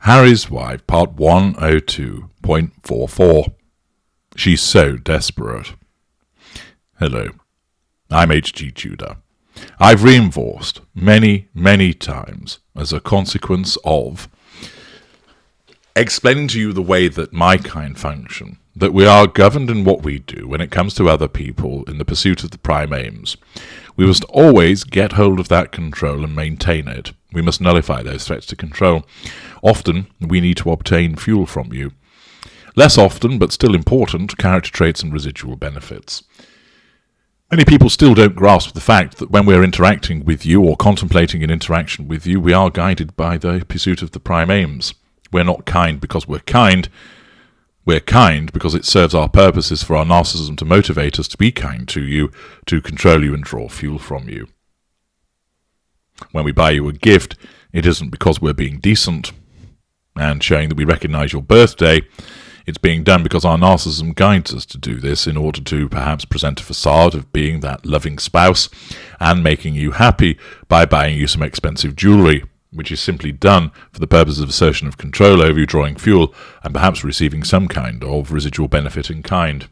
Harry's Wife, part 102.44. She's so desperate. Hello, I'm H.G. Tudor. I've reinforced many, many times as a consequence of explaining to you the way that my kind function, that we are governed in what we do when it comes to other people in the pursuit of the prime aims. We must always get hold of that control and maintain it. We must nullify those threats to control. Often, we need to obtain fuel from you. Less often, but still important, character traits and residual benefits. Many people still don't grasp the fact that when we're interacting with you or contemplating an interaction with you, we are guided by the pursuit of the prime aims. We're not kind because we're kind. We're kind because it serves our purposes for our narcissism to motivate us to be kind to you, to control you and draw fuel from you. When we buy you a gift, it isn't because we're being decent and showing that we recognize your birthday. It's being done because our narcissism guides us to do this in order to perhaps present a facade of being that loving spouse and making you happy by buying you some expensive jewelry, which is simply done for the purpose of assertion of control over you, drawing fuel, and perhaps receiving some kind of residual benefit in kind.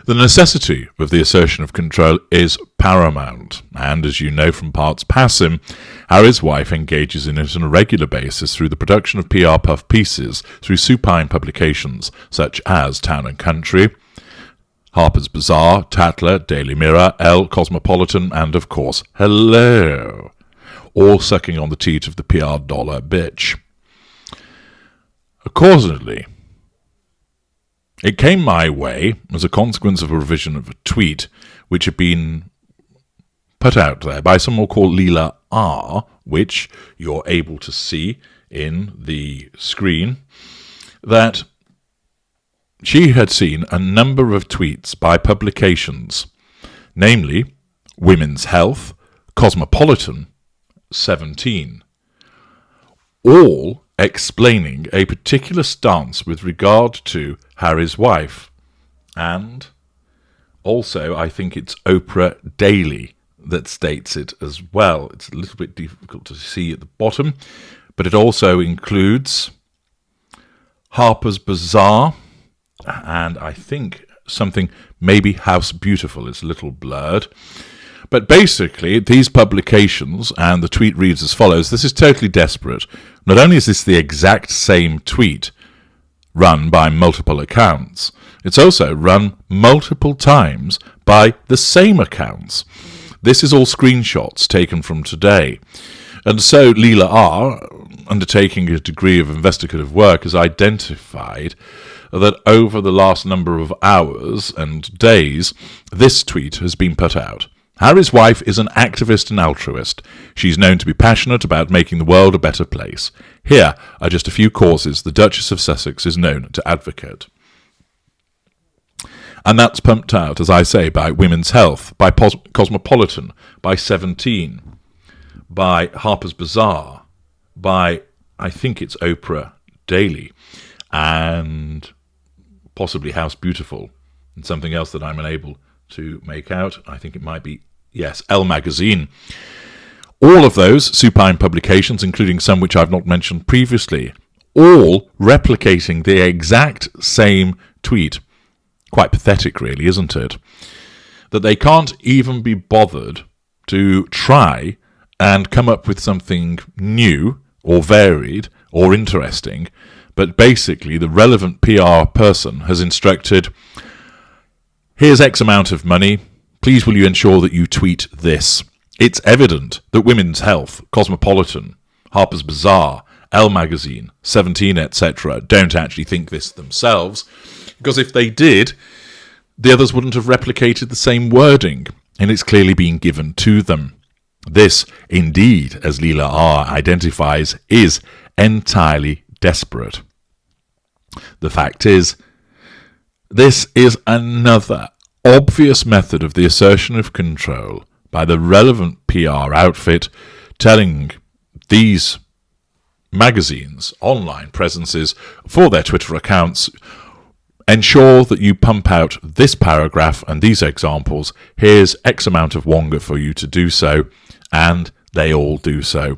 The necessity of the assertion of control is paramount, and as you know from parts passim, Harry's Wife engages in it on a regular basis through the production of PR puff pieces through supine publications such as Town and Country, Harper's Bazaar, Tatler, Daily Mirror, Elle, Cosmopolitan, and of course, Hello, all sucking on the teat of the PR dollar bitch. Accordingly, it came my way as a consequence of a revision of a tweet which had been put out there by someone called Leela R, which you're able to see in the screen, that she had seen a number of tweets by publications, namely Women's Health, Cosmopolitan, 17, all explaining a particular stance with regard to Harry's Wife. And also, I think it's Oprah Daily that states it as well. It's a little bit difficult to see at the bottom, but it also includes Harper's Bazaar, and I think something, maybe House Beautiful, is a little blurred. But basically, these publications, and the tweet reads as follows. This is totally desperate. Not only is this the exact same tweet run by multiple accounts, it's also run multiple times by the same accounts. This is all screenshots taken from today. And so Leela R, undertaking a degree of investigative work, has identified that over the last number of hours and days, this tweet has been put out. Harry's Wife is an activist and altruist. She's known to be passionate about making the world a better place. Here are just a few causes the Duchess of Sussex is known to advocate. And that's pumped out, as I say, by Women's Health, by Cosmopolitan, by 17, by Harper's Bazaar, by, I think it's Oprah Daily, and possibly House Beautiful, and something else that I'm unable to make out. I think it might be, yes, Elle magazine. All of those supine publications, including some which I've not mentioned previously, all replicating the exact same tweet. Quite pathetic, really, isn't it? That they can't even be bothered to try and come up with something new or varied or interesting, but basically the relevant PR person has instructed, here's X amount of money, please will you ensure that you tweet this. It's evident that Women's Health, Cosmopolitan, Harper's Bazaar, Elle magazine, 17, etc. don't actually think this themselves, because if they did, the others wouldn't have replicated the same wording, and it's clearly been given to them. This, indeed, as Leela R identifies, is entirely desperate. The fact is, this is another obvious method of the assertion of control by the relevant PR outfit telling these magazines, online presences, for their Twitter accounts, ensure that you pump out this paragraph and these examples. Here's X amount of wonga for you to do so, and they all do so.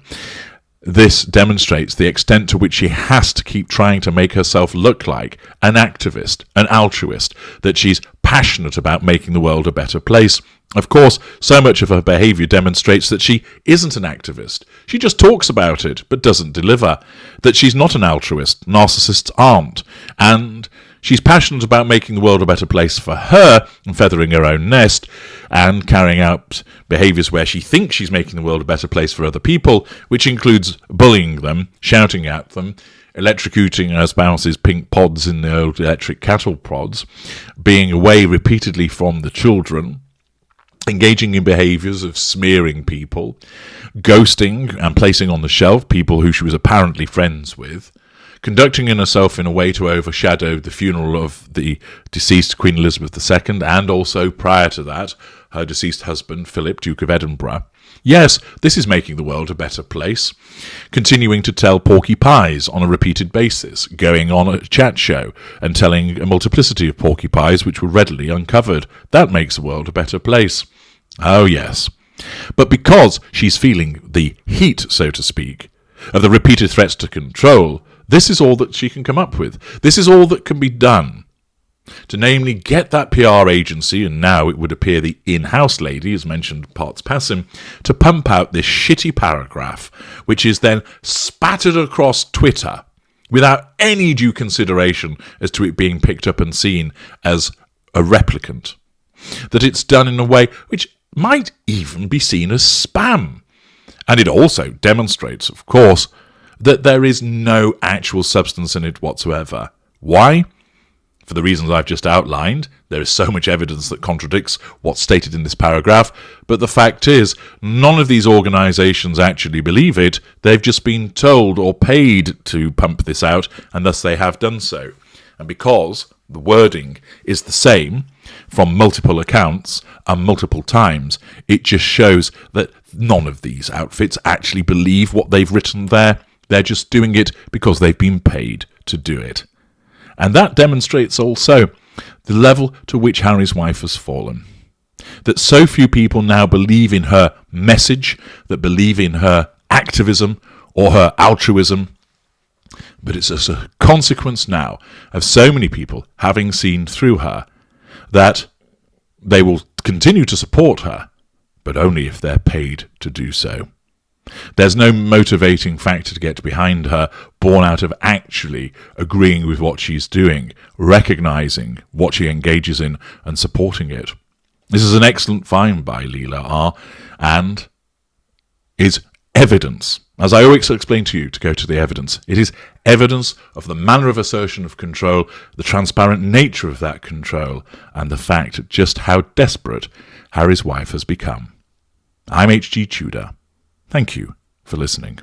this demonstrates the extent to which she has to keep trying to make herself look like an activist, an altruist, that she's passionate about making the world a better place. Of course, so much of her behaviour demonstrates that she isn't an activist. She just talks about it, but doesn't deliver. That she's not an altruist. Narcissists aren't. And she's passionate about making the world a better place for her and feathering her own nest and carrying out behaviours where she thinks she's making the world a better place for other people, which includes bullying them, shouting at them, electrocuting her spouse's pink pods in the old electric cattle prods, being away repeatedly from the children, engaging in behaviours of smearing people, ghosting and placing on the shelf people who she was apparently friends with, conducting herself in a way to overshadow the funeral of the deceased Queen Elizabeth II, and also, prior to that, her deceased husband, Philip, Duke of Edinburgh. Yes, this is making the world a better place. Continuing to tell porky pies on a repeated basis, going on a chat show and telling a multiplicity of porky pies which were readily uncovered. That makes the world a better place. Oh yes. But because she's feeling the heat, so to speak, of the repeated threats to control, this is all that she can come up with. This is all that can be done. To namely get that PR agency, and now it would appear the in-house lady, as mentioned parts passing, to pump out this shitty paragraph, which is then spattered across Twitter without any due consideration as to it being picked up and seen as a replicant. That it's done in a way which might even be seen as spam. And it also demonstrates, of course, that there is no actual substance in it whatsoever. Why? For the reasons I've just outlined. There is so much evidence that contradicts what's stated in this paragraph, but the fact is, none of these organisations actually believe it. They've just been told or paid to pump this out, and thus they have done so. And because the wording is the same from multiple accounts and multiple times, it just shows that none of these outfits actually believe what they've written there. They're just doing it because they've been paid to do it. And that demonstrates also the level to which Harry's wife has fallen. That so few people now believe in her message, that believe in her activism or her altruism. But it's as a consequence now of so many people having seen through her that they will continue to support her, but only if they're paid to do so. There's no motivating factor to get behind her, born out of actually agreeing with what she's doing, recognising what she engages in and supporting it. This is an excellent find by Leela R. and is evidence. As I always explain to you to go to the evidence, it is evidence of the manner of assertion of control, the transparent nature of that control, and the fact just how desperate Harry's wife has become. I'm H.G. Tudor. Thank you for listening.